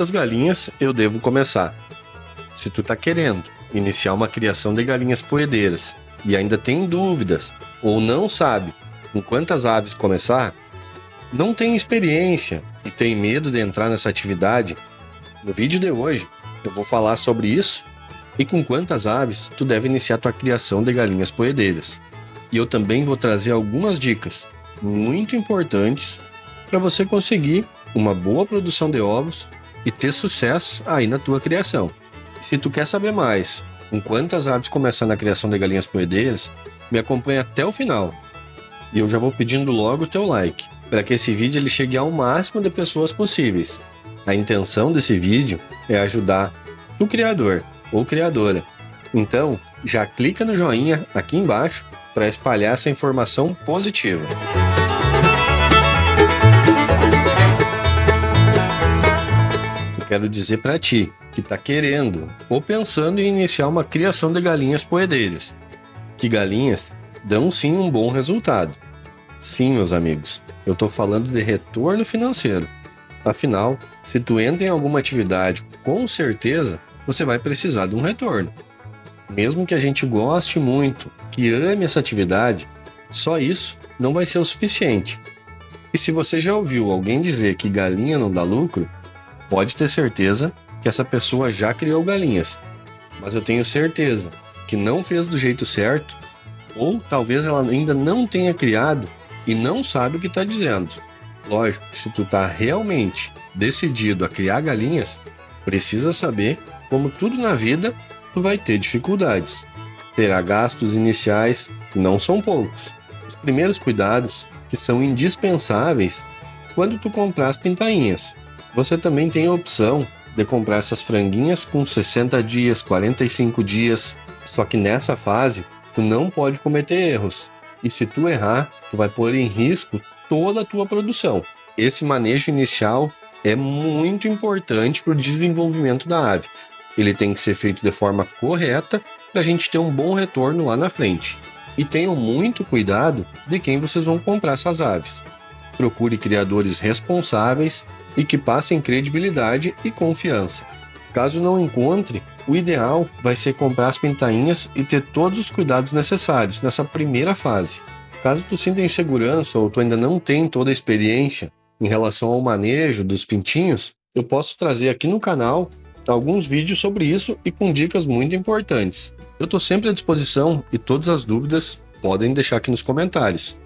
quantas galinhas eu devo começar. Se tu tá querendo iniciar uma criação de galinhas poedeiras e ainda tem dúvidas ou não sabe com quantas aves começar, não tem experiência e tem medo de entrar nessa atividade, no vídeo de hoje eu vou falar sobre isso e com quantas aves tu deve iniciar tua criação de galinhas poedeiras. E eu também vou trazer algumas dicas muito importantes para você conseguir uma boa produção de ovos e ter sucesso aí na tua criação. Se tu quer saber mais com quantas aves começar na criação de galinhas poedeiras, me acompanha até o final. E eu já vou pedindo logo o teu like, para que esse vídeo ele chegue ao máximo de pessoas possíveis. A intenção desse vídeo é ajudar o criador ou criadora. Então, já clica no joinha aqui embaixo para espalhar essa informação positiva. Eu quero dizer para ti que está querendo ou pensando em iniciar uma criação de galinhas poedeiras, que galinhas dão sim um bom resultado. Sim, meus amigos, eu estou falando de retorno financeiro. Afinal, se tu entra em alguma atividade, com certeza você vai precisar de um retorno. Mesmo que a gente goste muito, que ame essa atividade, só isso não vai ser o suficiente. E se você já ouviu alguém dizer que galinha não dá lucro, pode ter certeza que essa pessoa já criou galinhas. Mas eu tenho certeza que não fez do jeito certo, ou talvez ela ainda não tenha criado e não sabe o que está dizendo. Lógico que se tu está realmente decidido a criar galinhas, precisa saber como tudo na vida tu vai ter dificuldades. Terá gastos iniciais que não são poucos. Os primeiros cuidados que são indispensáveis quando tu comprar as pintainhas. Você também tem a opção de comprar essas franguinhas com 60 dias, 45 dias, só que nessa fase tu não pode cometer erros. E se tu errar, tu vai pôr em risco toda a tua produção. Esse manejo inicial é muito importante para o desenvolvimento da ave. Ele tem que ser feito de forma correta para a gente ter um bom retorno lá na frente. E tenham muito cuidado de quem vocês vão comprar essas aves. Procure criadores responsáveis e que passem credibilidade e confiança. Caso não encontre, o ideal vai ser comprar as pintainhas e ter todos os cuidados necessários nessa primeira fase. Caso tu sinta insegurança ou tu ainda não tenha toda a experiência em relação ao manejo dos pintinhos, eu posso trazer aqui no canal alguns vídeos sobre isso e com dicas muito importantes. Eu estou sempre à disposição e todas as dúvidas podem deixar aqui nos comentários.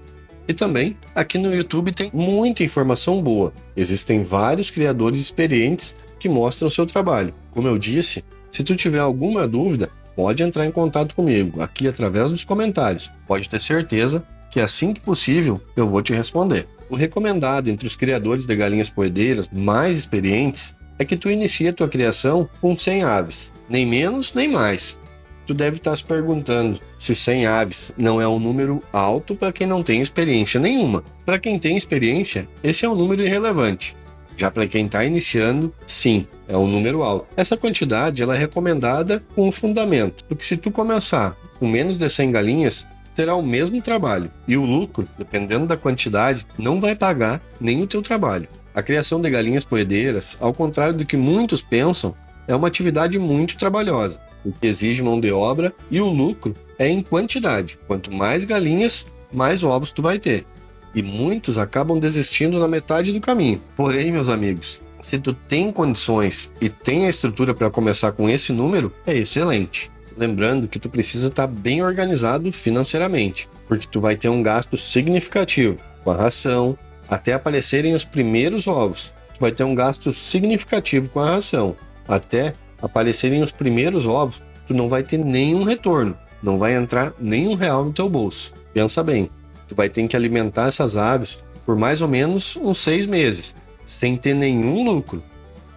E também, aqui no YouTube tem muita informação boa. Existem vários criadores experientes que mostram o seu trabalho. Como eu disse, se tu tiver alguma dúvida, pode entrar em contato comigo, aqui através dos comentários. Pode ter certeza que assim que possível eu vou te responder. O recomendado entre os criadores de galinhas poedeiras mais experientes é que tu inicie a tua criação com 100 aves, nem menos nem mais. Tu deve estar se perguntando se 100 aves não é um número alto para quem não tem experiência nenhuma. Para quem tem experiência, esse é um número irrelevante. Já para quem está iniciando, sim, é um número alto. Essa quantidade ela é recomendada com um fundamento, porque se tu começar com menos de 100 galinhas, terá o mesmo trabalho. E o lucro, dependendo da quantidade, não vai pagar nem o teu trabalho. A criação de galinhas poedeiras, ao contrário do que muitos pensam, é uma atividade muito trabalhosa, o que exige mão de obra e o lucro é em quantidade. Quanto mais galinhas, mais ovos tu vai ter. E muitos acabam desistindo na metade do caminho. Porém, meus amigos, se tu tem condições e tem a estrutura para começar com esse número, é excelente. Lembrando que tu precisa estar bem organizado financeiramente, porque tu vai ter um gasto significativo com a ração, até aparecerem os primeiros ovos. Tu vai ter um gasto significativo com a ração. Até aparecerem os primeiros ovos, tu não vai ter nenhum retorno. Não vai entrar nenhum real no teu bolso. Pensa bem, tu vai ter que alimentar essas aves por mais ou menos uns 6 meses, sem ter nenhum lucro.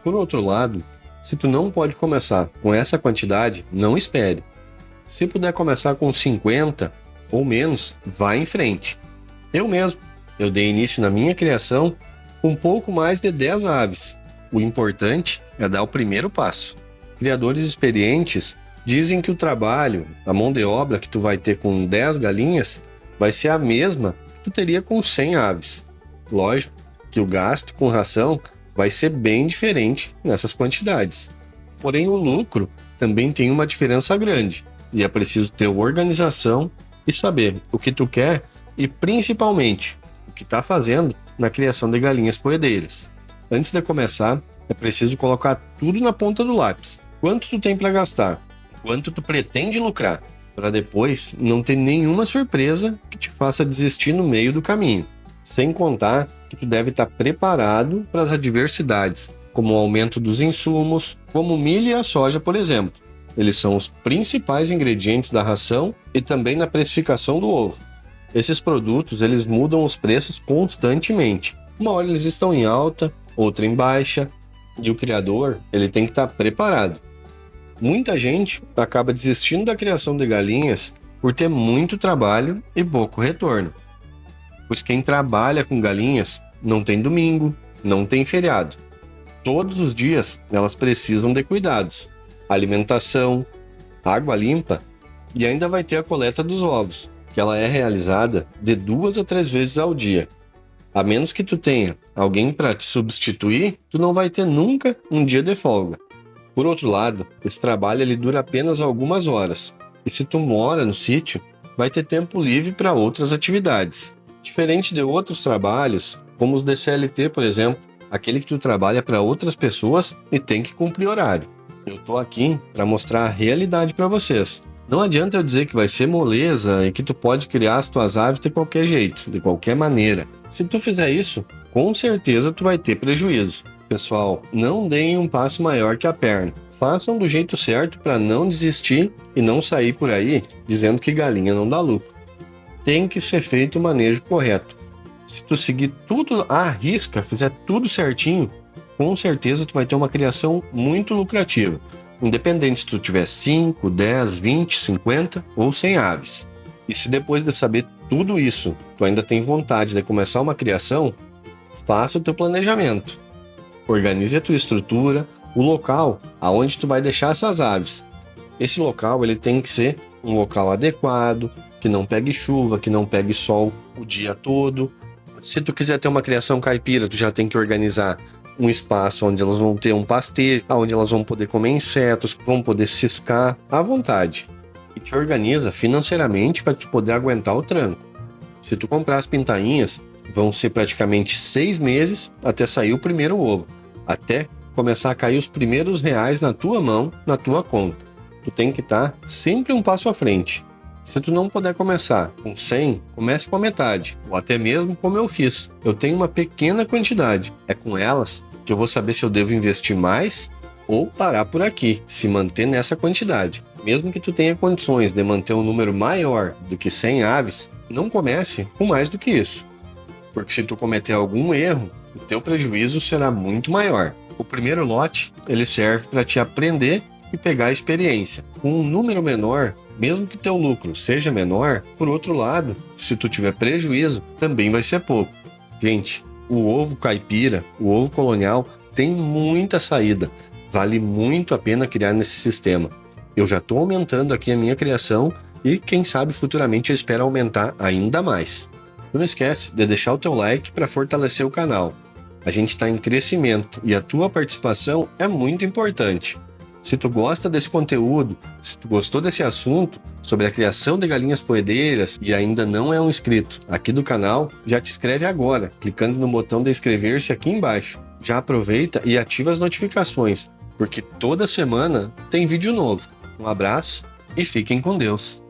Por outro lado, se tu não pode começar com essa quantidade, não espere. Se puder começar com 50 ou menos, vá em frente. Eu dei início na minha criação com um pouco mais de 10 aves. O importante é dar o primeiro passo. Criadores experientes dizem que o trabalho, a mão de obra que tu vai ter com 10 galinhas, vai ser a mesma que tu teria com 100 aves. Lógico que o gasto com ração vai ser bem diferente nessas quantidades. Porém, o lucro também tem uma diferença grande e é preciso ter organização e saber o que tu quer e principalmente o que está fazendo na criação de galinhas poedeiras. Antes de começar, é preciso colocar tudo na ponta do lápis. Quanto tu tem para gastar? Quanto tu pretende lucrar? Para depois não ter nenhuma surpresa que te faça desistir no meio do caminho. Sem contar que tu deve estar preparado para as adversidades, como o aumento dos insumos, como o milho e a soja, por exemplo. Eles são os principais ingredientes da ração e também na precificação do ovo. Esses produtos, eles mudam os preços constantemente. Uma hora eles estão em alta, outra em baixa, e o criador, ele tem que estar preparado. Muita gente acaba desistindo da criação de galinhas por ter muito trabalho e pouco retorno. Pois quem trabalha com galinhas não tem domingo, não tem feriado. Todos os dias elas precisam de cuidados, alimentação, água limpa e ainda vai ter a coleta dos ovos, que ela é realizada de 2 a 3 vezes ao dia. A menos que tu tenha alguém para te substituir, tu não vai ter nunca um dia de folga. Por outro lado, esse trabalho ele dura apenas algumas horas, e se tu mora no sítio, vai ter tempo livre para outras atividades. Diferente de outros trabalhos, como os de CLT, por exemplo, aquele que tu trabalha para outras pessoas e tem que cumprir horário. Eu tô aqui para mostrar a realidade para vocês. Não adianta eu dizer que vai ser moleza e que tu pode criar as tuas aves de qualquer jeito, de qualquer maneira. Se tu fizer isso, com certeza tu vai ter prejuízo. Pessoal, não deem um passo maior que a perna. Façam do jeito certo para não desistir e não sair por aí dizendo que galinha não dá lucro. Tem que ser feito o manejo correto. Se tu seguir tudo à risca, fizer tudo certinho, com certeza tu vai ter uma criação muito lucrativa. Independente se tu tiver 5, 10, 20, 50 ou 100 aves. E se depois de saber tudo isso, tu ainda tem vontade de começar uma criação, faça o teu planejamento. Organize a tua estrutura, o local aonde tu vai deixar essas aves. Esse local ele tem que ser um local adequado, que não pegue chuva, que não pegue sol o dia todo. Se tu quiser ter uma criação caipira, tu já tem que organizar um espaço onde elas vão ter um pasteiro, onde elas vão poder comer insetos, vão poder ciscar à vontade. E te organiza financeiramente para te poder aguentar o tranco. Se tu comprar as pintainhas, vão ser praticamente 6 meses até sair o primeiro ovo, até começar a cair os primeiros reais na tua mão, na tua conta. Tu tem que estar sempre um passo à frente. Se tu não puder começar com 100, comece com a metade, ou até mesmo como eu fiz. Eu tenho uma pequena quantidade. É com elas que eu vou saber se eu devo investir mais ou parar por aqui, se manter nessa quantidade. Mesmo que tu tenha condições de manter um número maior do que 100 aves, não comece com mais do que isso. Porque se tu cometer algum erro, o teu prejuízo será muito maior. O primeiro lote, ele serve para te aprender e pegar a experiência. Com um número menor, mesmo que teu lucro seja menor, por outro lado, se tu tiver prejuízo, também vai ser pouco. Gente, o ovo caipira, o ovo colonial, tem muita saída. Vale muito a pena criar nesse sistema. Eu já estou aumentando aqui a minha criação e quem sabe futuramente eu espero aumentar ainda mais. Não esquece de deixar o teu like para fortalecer o canal. A gente está em crescimento e a tua participação é muito importante. Se tu gosta desse conteúdo, se tu gostou desse assunto sobre a criação de galinhas poedeiras e ainda não é um inscrito aqui do canal, já te inscreve agora, clicando no botão de inscrever-se aqui embaixo. Já aproveita e ativa as notificações, porque toda semana tem vídeo novo. Um abraço e fiquem com Deus!